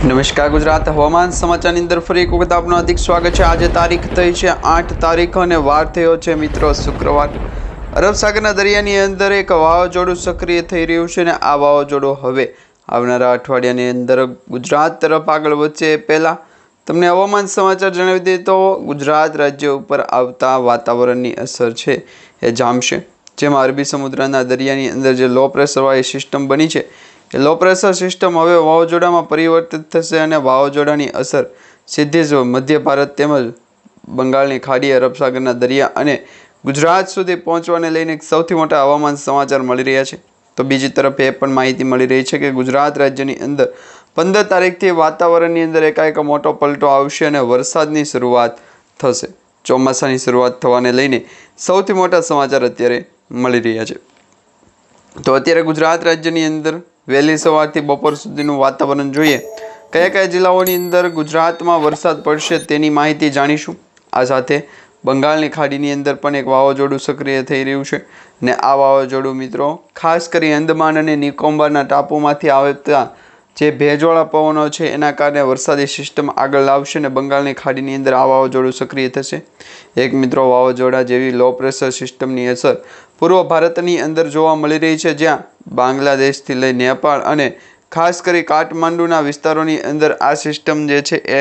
નમસ્કાર ગુજરાત હવામાન સમાચારની અંદર ફરી એક વખત આપનું હાર્દિક સ્વાગત છે। આજે તારીખ થઈ છે 8 તારીખ અને વાર થયો છે મિત્રો શુક્રવાર। અરબ સાગરના દરિયાની અંદર એક વાવાઝોડું સક્રિય થઈ રહ્યું છે અને આ વાવાઝોડું હવે આવનારા અઠવાડિયાની અંદર ગુજરાત તરફ આગળ વધશે। પહેલાં તમને હવામાન સમાચાર જણાવી દઈએ તો ગુજરાત રાજ્ય ઉપર આવતા વાતાવરણની અસર છે એ જામશે, જેમાં અરબી સમુદ્રના દરિયાની અંદર જે લો પ્રેશરવાળી સિસ્ટમ બની છે એ લો પ્રેશર સિસ્ટમ હવે વાવાઝોડામાં પરિવર્તિત થશે અને વાવાઝોડાની અસર સીધી જ મધ્ય ભારત તેમજ બંગાળની ખાડી, અરબ સાગરના દરિયા અને ગુજરાત સુધી પહોંચવાને લઈને સૌથી મોટા હવામાન સમાચાર મળી રહ્યા છે। તો બીજી તરફ એ પણ માહિતી મળી રહી છે કે ગુજરાત રાજ્યની અંદર 15 તારીખથી વાતાવરણની અંદર એકાએક મોટો પલટો આવશે અને વરસાદની શરૂઆત થશે। ચોમાસાની શરૂઆત થવાને લઈને સૌથી મોટા સમાચાર અત્યારે મળી રહ્યા છે। તો અત્યારે ગુજરાત રાજ્યની અંદર વહેલી સવારથી બપોર સુધીનું વાતાવરણ જોઈએ, કયા કયા જિલ્લાઓની અંદર ગુજરાતમાં વરસાદ પડશે તેની માહિતી જાણીશું। આ સાથે બંગાળની ખાડીની અંદર પણ એક વાવાઝોડું સક્રિય થઈ રહ્યું છે અને આ વાવાઝોડું મિત્રો ખાસ કરી અંદમાન અને નિકોબારના ટાપુમાંથી આવતા જે ભેજવાળા પવનો છે એના કારણે વરસાદી સિસ્ટમ આગળ લાવશે અને બંગાળની ખાડીની અંદર આ વાવાઝોડું સક્રિય થશે। એક મિત્રો વાવાઝોડા જેવી લો પ્રેશર સિસ્ટમની અસર પૂર્વ ભારતની અંદર જોવા મળી રહી છે, જ્યાં બાંગ્લાદેશથી લઈ નેપાળ અને ખાસ કરી કાઠમાંડુના વિસ્તારોની અંદર આ સિસ્ટમ જે છે એ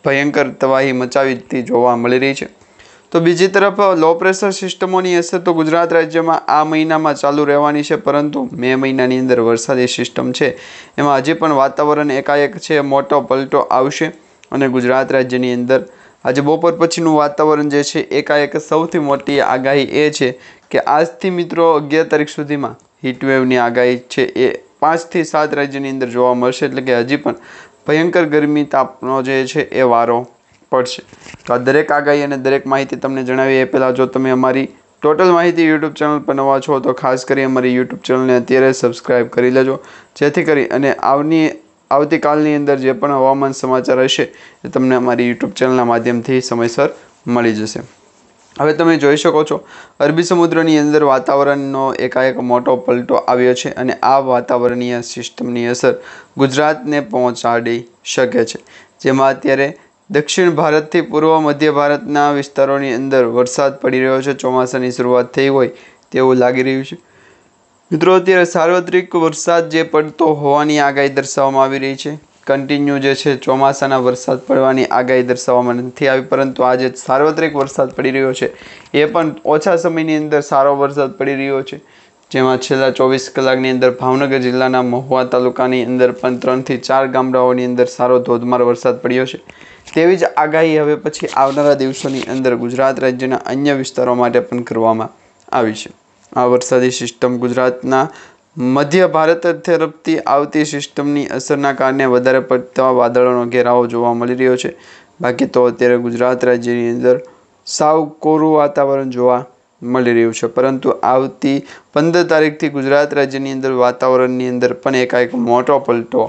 ભયંકર તબાહી મચાવતી જોવા મળી રહી છે। તો બીજી તરફ લો પ્રેશર સિસ્ટમોની અસર તો ગુજરાત રાજ્યમાં આ મહિનામાં ચાલુ રહેવાની છે, પરંતુ મે મહિનાની અંદર વરસાદી સિસ્ટમ છે એમાં હજી પણ વાતાવરણ એકાએક છે મોટો પલટો આવશે અને ગુજરાત રાજ્યની અંદર આજે બપોર પછીનું વાતાવરણ જે છે એકાએક સૌથી મોટી આગાહી એ છે કે આજથી મિત્રો 11 તારીખ સુધીમાં હીટવેવની આગાહી છે એ 5 થી 7 રાજ્યની અંદર જોવા મળશે, એટલે કે હજી પણ ભયંકર ગરમી તાપનો જે છે એ વારો પડશે। તો આ દરેક આગાહી અને દરેક માહિતી તમને જણાવી એ પહેલાં જો તમે અમારી ટોટલ માહિતી યુટ્યુબ ચેનલ પર નવા છો તો ખાસ કરી અમારી યુટ્યુબ ચેનલને અત્યારે સબસ્ક્રાઈબ કરી લેજો, જેથી કરી અને આવતીકાલની અંદર જે પણ હવામાન સમાચાર હશે એ તમને અમારી યુટ્યુબ ચેનલના માધ્યમથી સમયસર મળી જશે। હવે તમે જોઈ શકો છો અરબી સમુદ્રની અંદર વાતાવરણનો એકાએક મોટો પલટો આવ્યો છે અને આ વાતાવરણીય સિસ્ટમની અસર ગુજરાતને પહોંચાડી શકે છે, જેમાં અત્યારે દક્ષિણ ભારતથી પૂર્વ મધ્ય ભારતના વિસ્તારોની અંદર વરસાદ પડી રહ્યો છે। ચોમાસાની શરૂઆત થઈ હોય તેવું લાગી રહ્યું છે મિત્રો। અત્યારે સાર્વત્રિક વરસાદ જે પડતો હોવાની આગાહી દર્શાવવામાં આવી રહી છે। કન્ટિન્યુ જે છે ચોમાસાના વરસાદ પડવાની આગાહી દર્શાવવામાં નથી આવી, પરંતુ આજે સાર્વત્રિક વરસાદ પડી રહ્યો છે એ પણ ઓછા સમયની અંદર સારો વરસાદ પડી રહ્યો છે, જેમાં છેલ્લા 24 કલાકની અંદર ભાવનગર જિલ્લાના મહુવા તાલુકાની અંદર પણ 3 થી 4 ગામડાઓની અંદર સારો ધોધમાર વરસાદ પડ્યો છે। તેવી જ આગાહી હવે પછી આવનારા દિવસોની અંદર ગુજરાત રાજ્યના અન્ય વિસ્તારો માટે પણ કરવામાં આવી છે। આ વરસાદી સિસ્ટમ ગુજરાતના મધ્ય ભારત તરફથી આવતી સિસ્ટમની અસરના કારણે વધારે પડતા વાદળોનો ઘેરાવો જોવા મળી રહ્યો છે। બાકી તો અત્યારે ગુજરાત રાજ્યની અંદર સાવ કોરું વાતાવરણ જોવા મળી રહ્યું છે, પરંતુ આવતી 15 તારીખથી ગુજરાત રાજ્યની અંદર વાતાવરણની અંદર પણ એકાએક મોટો પલટો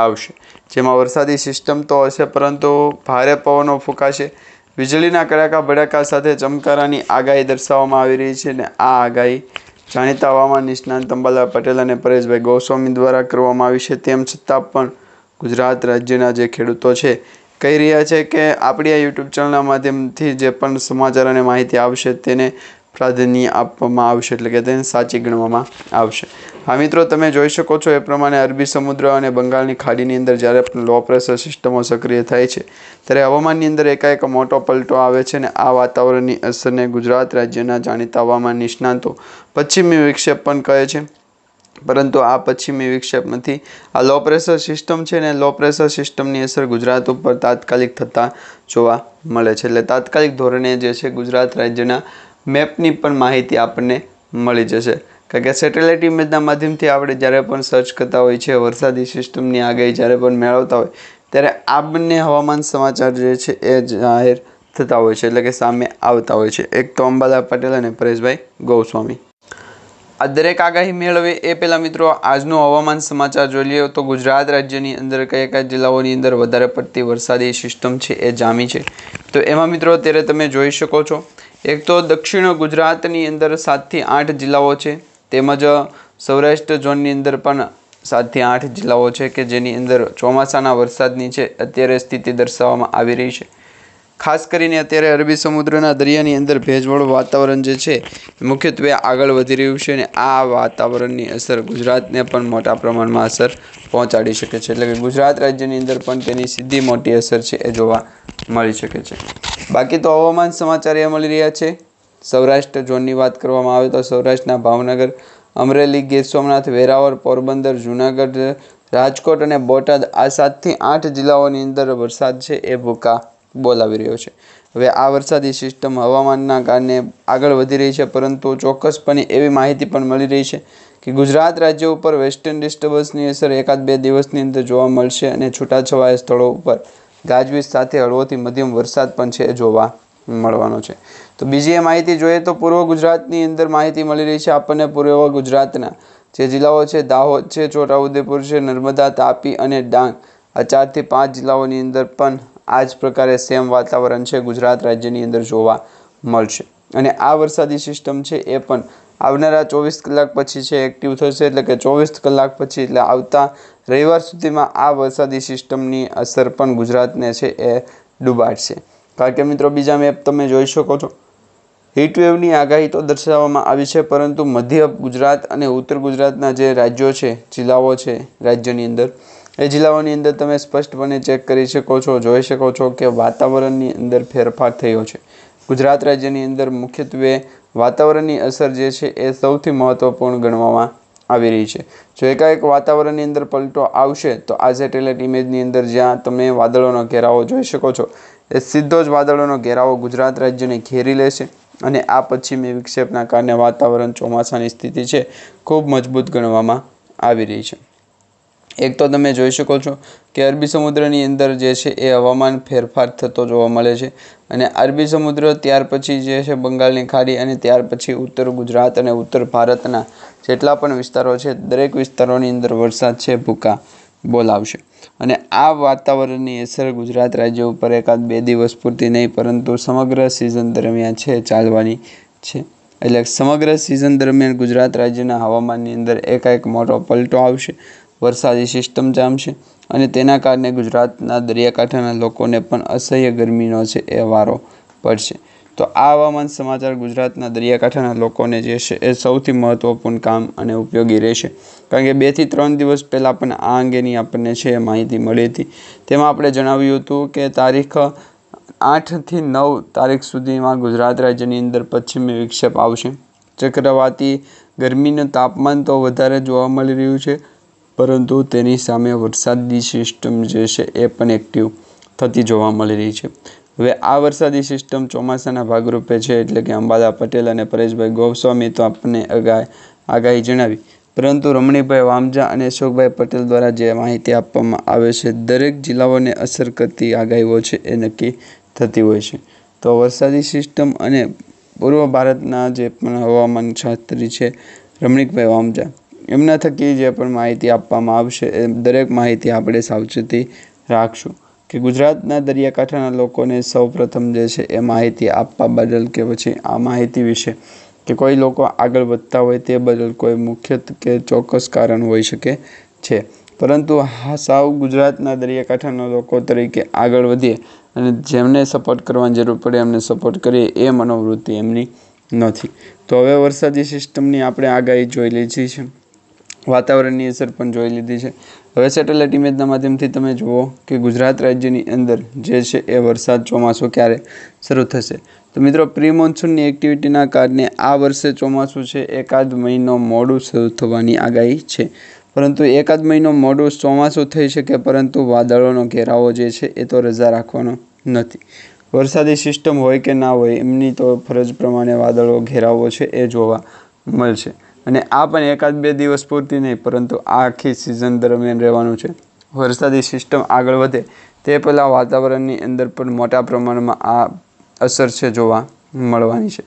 આવશે, જેમાં વરસાદી સિસ્ટમ તો હશે પરંતુ ભારે પવનો ફૂંકાશે, વીજળીના કડાકા ભડાકા સાથે ચમકારાની આગાહી દર્શાવવામાં આવી રહી છે અને આ આગાહી જાણીતા હવામાન નિષ્ણાત અંબાલાલ પટેલ અને પરેશભાઈ ગોસ્વામી દ્વારા કરવામાં આવી છે। તેમ છતાં પણ ગુજરાત રાજ્યના જે ખેડૂતો છે કહી રહ્યા છે કે આપણી આ યુટ્યુબ ચેનલના માધ્યમથી જે પણ સમાચાર અને માહિતી આવશે તેને પ્રાધાન્ય આપવામાં આવશે, એટલે કે તેને સાચી ગણવામાં આવશે। હા મિત્રો, તમે જોઈ શકો છો એ પ્રમાણે અરબી સમુદ્ર અને બંગાળની ખાડીની અંદર જ્યારે પણ લો પ્રેશર સિસ્ટમો સક્રિય થાય છે ત્યારે હવામાનની અંદર એકાએક મોટો પલટો આવે છે અને આ વાતાવરણની અસરને ગુજરાત રાજ્યના જાણીતા હવામાન નિષ્ણાતો પશ્ચિમી વિક્ષેપ પણ કહે છે, પરંતુ આ પશ્ચિમી વિક્ષેપ નથી, આ લો પ્રેશર સિસ્ટમ છે ને લો પ્રેશર સિસ્ટમની અસર ગુજરાત ઉપર તાત્કાલિક થતાં જોવા મળે છે। એટલે તાત્કાલિક ધોરણે જે છે ગુજરાત રાજ્યના મેપની પણ માહિતી આપણને મળી જશે, કારણ કે સેટેલાઇટ ઇમેજના માધ્યમથી આપણે જ્યારે પણ સર્ચ કરતા હોય છે વરસાદી સિસ્ટમની આગાહી જ્યારે પણ મેળવતા હોય ત્યારે આ બંને હવામાન સમાચાર જે છે એ જાહેર થતા હોય છે, એટલે કે સામે આવતા હોય છે। એક તો અંબાલાલ પટેલ અને પરેશભાઈ ગોસ્વામી। આ દરેક આગાહી મેળવે એ પહેલાં મિત્રો આજનું હવામાન સમાચાર જોઈ લઈએ તો ગુજરાત રાજ્યની અંદર કયા કયા જિલ્લાઓની અંદર વધારે પડતી વરસાદી સિસ્ટમ છે એ જામી છે। તો એમાં મિત્રો અત્યારે તમે જોઈ શકો છો એક તો દક્ષિણ ગુજરાતની અંદર 7 થી 8 જિલ્લાઓ છે, તેમજ સૌરાષ્ટ્ર ઝોનની અંદર પણ 7 થી 8 જિલ્લાઓ છે કે જેની અંદર ચોમાસાના વરસાદની છે અત્યારે સ્થિતિ દર્શાવવામાં આવી રહી છે। ખાસ કરીને અત્યારે અરબી સમુદ્રના દરિયાની અંદર ભેજવાળું વાતાવરણ જે છે મુખ્યત્વે આગળ વધી રહ્યું છે અને આ વાતાવરણની અસર ગુજરાતને પણ મોટા પ્રમાણમાં અસર પહોંચાડી શકે છે। એટલે કે ગુજરાત રાજ્યની અંદર પણ તેની સીધી મોટી અસર છે એ જોવા મળી શકે છે। બાકી તો હવામાન સમાચાર એ મળી રહ્યા છે। સૌરાષ્ટ્ર ઝોનની વાત કરવામાં આવે તો સૌરાષ્ટ્રના ભાવનગર, અમરેલી, ગીર સોમનાથ, વેરાવળ, પોરબંદર, જૂનાગઢ, રાજકોટ અને બોટાદ આ 7 થી 8 જિલ્લાઓની અંદર વરસાદ છે એ ભૂકા બોલાવી રહ્યો છે। હવે આ વરસાદી સિસ્ટમ હવામાનના કારણે આગળ વધી રહી છે, પરંતુ ચોક્કસપણે એવી માહિતી પણ મળી રહી છે કે ગુજરાત રાજ્ય ઉપર વેસ્ટર્ન ડિસ્ટર્બન્સની અસર 1-2 દિવસની અંદર જોવા મળશે અને છૂટાછવાયા સ્થળો ઉપર ગાજવીજ સાથે હળવોથી મધ્યમ વરસાદ પણ છે એ જોવા મળવાનો છે। તો બીજી એ માહિતી જોઈએ તો પૂર્વ ગુજરાતની અંદર માહિતી મળી રહી છે આપણને। પૂર્વ ગુજરાતના જે જિલ્લાઓ છે દાહોદ છે, છોટાઉદેપુર છે, નર્મદા, તાપી અને ડાંગ આ 4 થી 5 જિલ્લાઓની અંદર પણ આ જ પ્રકારે સેમ વાતાવરણ છે ગુજરાત રાજ્યની અંદર જોવા મળશે અને આ વરસાદી સિસ્ટમ છે એ પણ આવનારા 24 કલાક પછી છે એક્ટિવ થશે। એટલે કે 24 કલાક પછી એટલે આવતા રવિવાર સુધીમાં આ વરસાદી સિસ્ટમની અસર પણ ગુજરાતને છે એ ડૂબાડશે। કારણ કે મિત્રો બીજા મેપ તમે જોઈ શકો છો, હીટવેવની આગાહી તો દર્શાવવામાં આવી છે, પરંતુ મધ્ય ગુજરાત અને ઉત્તર ગુજરાતના જે રાજ્યો છે, જિલ્લાઓ છે રાજ્યની અંદર, એ જિલ્લાઓની અંદર તમે સ્પષ્ટપણે ચેક કરી શકો છો, જોઈ શકો છો કે વાતાવરણની અંદર ફેરફાર થયો છે। ગુજરાત રાજ્યની અંદર મુખ્યત્વે વાતાવરણની અસર જે છે એ સૌથી મહત્વપૂર્ણ ગણવામાં આવી રહી છે। જો એકાએક વાતાવરણની અંદર પલટો આવશે તો આ સેટેલાઇટ ઇમેજની અંદર જ્યાં તમે વાદળોનો ઘેરાવો જોઈ શકો છો એ સીધો જ વાદળોનો ઘેરાવો ગુજરાત રાજ્યને ઘેરી લેશે અને આ પશ્ચિમી વિક્ષેપના કારણે વાતાવરણ ચોમાસાની સ્થિતિ છે ખૂબ મજબૂત ગણવામાં આવી રહી છે। એક તો તમે જોઈ શકો છો કે અરબી સમુદ્રની અંદર જે છે એ હવામાન ફેરફાર થતો જોવા મળે છે અને અરબી સમુદ્ર ત્યાર પછી જે છે બંગાળની ખાડી અને ત્યાર પછી ઉત્તર ગુજરાત અને ઉત્તર ભારતના જેટલા પણ વિસ્તારો છે દરેક વિસ્તારોની અંદર વરસાદ છે ભૂકા બોલાવશે અને આ વાતાવરણની અસર ગુજરાત રાજ્ય ઉપર 1-2 દિવસ પૂરતી નહીં પરંતુ સમગ્ર સિઝન દરમિયાન છે ચાલવાની છે। એટલે સમગ્ર સિઝન દરમિયાન ગુજરાત રાજ્યના હવામાનની અંદર એકાએક મોટો પલટો આવશે, વરસાદી સિસ્ટમ જામશે અને તેના કારણે ગુજરાતના દરિયાકાંઠાના લોકોને પણ અસહ્ય ગરમીનો છે એ વારો પડશે। તો આ હવામાન સમાચાર ગુજરાતના દરિયાકાંઠાના લોકોને જે છે એ સૌથી મહત્વપૂર્ણ કામ અને ઉપયોગી રહેશે। કારણ કે 2 થી 3 દિવસ પહેલાં પણ આ અંગેની આપણને છે માહિતી મળી હતી। તેમાં આપણે જણાવ્યું હતું કે તારીખ 8 થી 9 તારીખ સુધીમાં ગુજરાત રાજ્યની અંદર પશ્ચિમી વિક્ષેપ આવશે। ચક્રવાતી ગરમીનું તાપમાન તો વધારે જોવા મળી રહ્યું છે, પરંતુ તેની સામે વરસાદી સિસ્ટમ જે છે એ પણ એક્ટિવ થતી જોવા મળી રહી છે। હવે આ વરસાદી સિસ્ટમ ચોમાસાના ભાગરૂપે છે, એટલે કે અંબાલા પટેલ અને પરેશભાઈ ગોસ્વામી તો આપણને આગાહી જણાવી, પરંતુ રમણીકભાઈ વામજા અને અશોકભાઈ પટેલ દ્વારા જે માહિતી આપવામાં આવે છે દરેક જિલ્લાઓને અસર કરતી આગાહીઓ છે એ નક્કી થતી હોય છે। તો વરસાદી સિસ્ટમ અને પૂર્વ ભારતના જે પણ હવામાન શાસ્ત્રી છે રમણીકભાઈ વામજા, એમના થકી જે પણ માહિતી આપવામાં આવશે એ દરેક માહિતી આપણે સાવચેતી રાખશું કે ગુજરાતના દરિયાકાંઠાના લોકોને સૌપ્રથમ જે છે એ માહિતી આપવા બદલ કે પછી આ માહિતી વિશે કે કોઈ લોકો આગળ વધતા હોય તે બદલ કોઈ મુખ્ય કે ચોક્કસ કારણ હોઈ શકે છે, પરંતુ સાવ ગુજરાતના દરિયાકાંઠાના લોકો તરીકે આગળ વધીએ અને જેમને સપોર્ટ કરવાની જરૂર પડે એમને સપોર્ટ કરીએ એ મનોવૃત્તિ એમની નથી। તો હવે વરસાદી સિસ્ટમની આપણે આગાહી જોઈ લીધી છે, વાતાવરણની અસર પણ જોઈ લીધી છે। હવે સેટેલાઇટ ઇમેજના માધ્યમથી તમે જુઓ કે ગુજરાત રાજ્યની અંદર જે છે એ વરસાદ ચોમાસું ક્યારે શરૂ થશે। તો મિત્રો પ્રી મોન્સૂનની એક્ટિવિટીના કારણે આ વર્ષે ચોમાસું છે 1-2 મહિનો મોડું શરૂ થવાની આગાહી છે, પરંતુ 1-2 મહિનો મોડું ચોમાસું થઈ શકે, પરંતુ વાદળોનો ઘેરાવો જે છે એ તો રજા રાખવાનો નથી। વરસાદી સિસ્ટમ હોય કે ના હોય એમની તો ફરજ પ્રમાણે વાદળો ઘેરાવો છે એ જોવા મળશે અને આ પણ 1-2 દિવસ પૂરતી નહીં પરંતુ આ આખી સિઝન દરમિયાન રહેવાનું છે। વરસાદી સિસ્ટમ આગળ વધે તે પહેલાં વાતાવરણની અંદર પણ મોટા પ્રમાણમાં આ અસર છે જોવા મળવાની છે।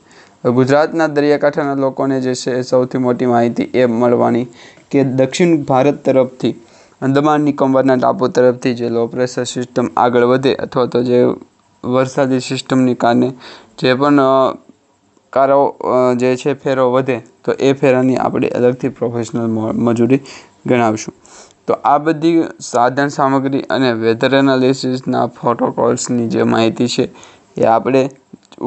ગુજરાતના દરિયાકાંઠાના લોકોને જે છે એ સૌથી મોટી માહિતી એ મળવાની કે દક્ષિણ ભારત તરફથી અંદમાન નિકોબારના ટાપુ તરફથી જે લો પ્રેશર સિસ્ટમ આગળ વધે અથવા તો જે વરસાદી સિસ્ટમની કારણે જે પણ કારો જે છે ફેરો વધે તો એ ફેરાની આપણે અલગથી પ્રોફેશનલ મજૂરી ગણાવશું। તો આ બધી સાધન સામગ્રી અને વેધર એનાલિસિસના પ્રોટોકોલ્સની જે માહિતી છે એ આપણે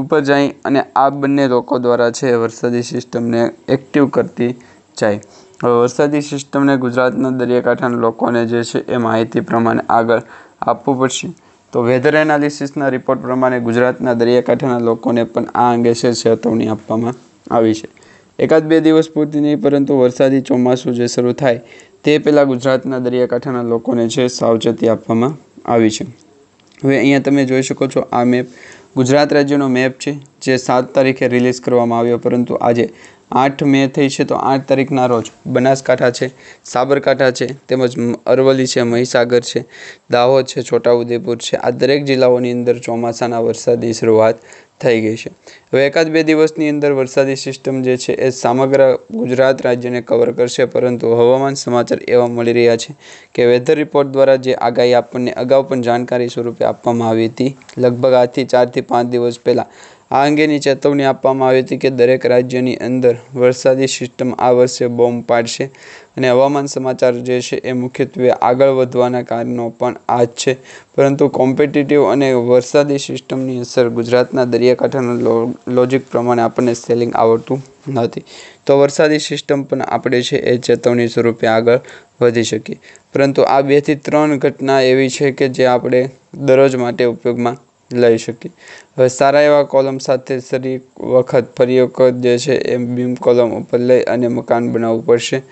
ઉપર જઈ અને આ બંને લોકો દ્વારા છે વરસાદી સિસ્ટમને એક્ટિવ કરતી જાય. હવે વરસાદી સિસ્ટમને ગુજરાતના દરિયાકાંઠાના લોકોને જે છે એ માહિતી પ્રમાણે આગળ આપવું પડશે. તો વેધર એનાલિસિસના રિપોર્ટ પ્રમાણે ગુજરાતના દરિયાકાંઠાના લોકોને પણ આ અંગે છે ચેતવણી આપવામાં આવી છે. 1-2 દિવસ પૂરતી નહીં, પરંતુ વરસાદી ચોમાસું જે શરૂ થાય તે પહેલાં ગુજરાતના દરિયાકાંઠાના લોકોને છે સાવચેતી આપવામાં આવી છે. હવે અહીંયા તમે જોઈ શકો છો આ મેપ ગુજરાત રાજ્યનો મેપ છે જે 7 તારીખે રિલીઝ કરવામાં આવ્યો, પરંતુ આજે 8 મે થઈ છે. તો 8 તારીખના રોજ બનાસકાંઠા છે, સાબરકાંઠા છે, તેમજ અરવલ્લી છે, મહીસાગર છે, દાહોદ છે, છોટાઉદેપુર છે, આ દરેક જિલ્લાઓની અંદર ચોમાસાના વરસાદની શરૂઆત થઈ ગઈ છે. હવે 1-2 દિવસની અંદર વરસાદી સિસ્ટમ જે છે એ સમગ્ર ગુજરાત રાજ્યને કવર કરશે, પરંતુ હવામાન સમાચાર એવા મળી રહ્યા છે કે વેધર રિપોર્ટ દ્વારા જે આગાહી આપણને અગાઉ પણ જાણકારી સ્વરૂપે આપવામાં આવી હતી, લગભગ આજથી 4 થી 5 દિવસ પહેલાં આ અંગેની ચેતવણી આપવામાં આવી હતી કે દરેક રાજ્યની અંદર વરસાદી સિસ્ટમ આ વર્ષે બોમ્બ પાડશે. અને હવામાન સમાચાર જે છે એ મુખ્યત્વે આગળ વધવાના કારણો પણ આ જ છે, પરંતુ કોમ્પિટિટિવ અને વરસાદી સિસ્ટમની અસર ગુજરાતના દરિયાકાંઠાના લોજિક પ્રમાણે આપણને સેલિંગ આવડતું નથી. તો વરસાદી સિસ્ટમ પણ આપણે છે એ ચેતવણી સ્વરૂપે આગળ વધી શકીએ. પરંતુ આ 2 થી 3 ઘટના એવી છે કે જે આપણે દરરોજ માટે ઉપયોગમાં લઈ શકીએ. હવે સારા એવા કોલમ સાથે ફરી વખત જે છે એ બીમ કોલમ ઉપર લઈ અને મકાન બનાવવું પડશે.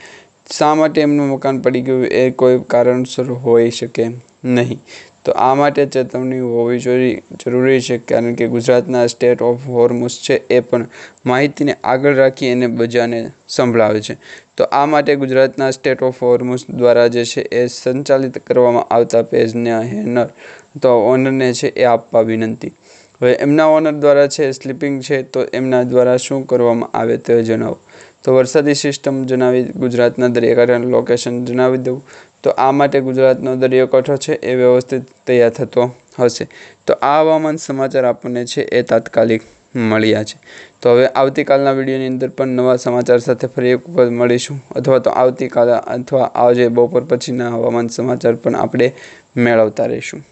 શા માટે એમનું મકાન પડી ગયું એ કોઈ કારણસર હોઈ શકે નહીં. તો આ માટે ચેતવણી હોવી જરૂરી છે, કારણ કે ગુજરાતના સ્ટેટ ઓફ હોર્મુઝ છે એ પણ માહિતીને આગળ રાખી અને બજાને સંભળાવે છે. તો આ માટે ગુજરાતના સ્ટેટ ઓફ હોર્મુઝ દ્વારા જે છે એ સંચાલિત કરવામાં આવતા પેજને હેનર તો ઓનરને છે એ આપવા વિનંતી. હવે એમના ઓનર દ્વારા છે સ્લીપિંગ છે, તો એમના દ્વારા શું કરવામાં આવે તે જણાવો. તો વરસાદી સિસ્ટમ જણાવી, ગુજરાતના દરિયાકાંઠાનું લોકેશન જણાવી દઉં. તો આ માટે ગુજરાતનો દરિયાકાંઠો છે એ વ્યવસ્થિત તૈયાર થતો હશે. તો આ હવામાન સમાચાર આપણને છે એ તાત્કાલિક મળ્યા છે. તો હવે આવતીકાલના વિડીયોની અંદર પણ નવા સમાચાર સાથે ફરી એક વખત મળીશું, અથવા તો આવતીકાલે અથવા આજે બપોર પછીના હવામાન સમાચાર પણ આપણે મેળવતા રહીશું.